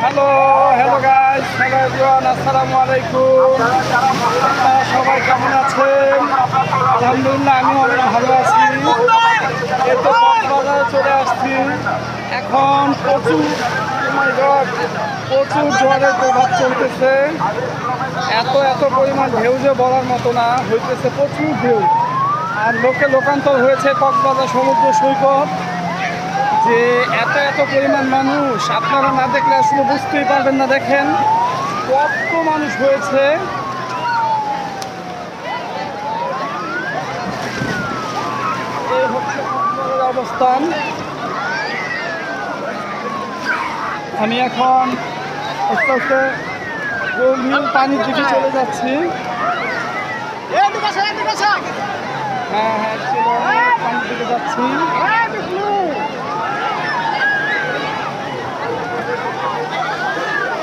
Hello hello guys, hello everyone, আসসালামু আলাইকুম। আপনারা সবাই কেমন আছেন? আলহামদুলিল্লাহ, আমি অনেক ভালো আছি। এই তো কক্সবাজারে চলে আসছি। এখন প্রচুর প্রচুর জোয়ারের প্রভাব চলতেছে। এত পরিমাণ ঢেউ যে বলার মতো না, হইতেছে প্রচুর ঢেউ। আর লোকান্তর হয়েছে কক্সবাজার সমুদ্র সৈকত। যে এত পরিমাণ মানুষ আপনারা না দেখলে আসলে বুঝতেই পারবেন না। দেখেন কত মানুষ হয়েছে। এই হচ্ছে কক্সবাজারের অবস্থান। আমি এখন আস্তে আস্তে গভীর পানির দিকে চলে যাচ্ছি। হ্যাঁ, পানির দিকে যাচ্ছি।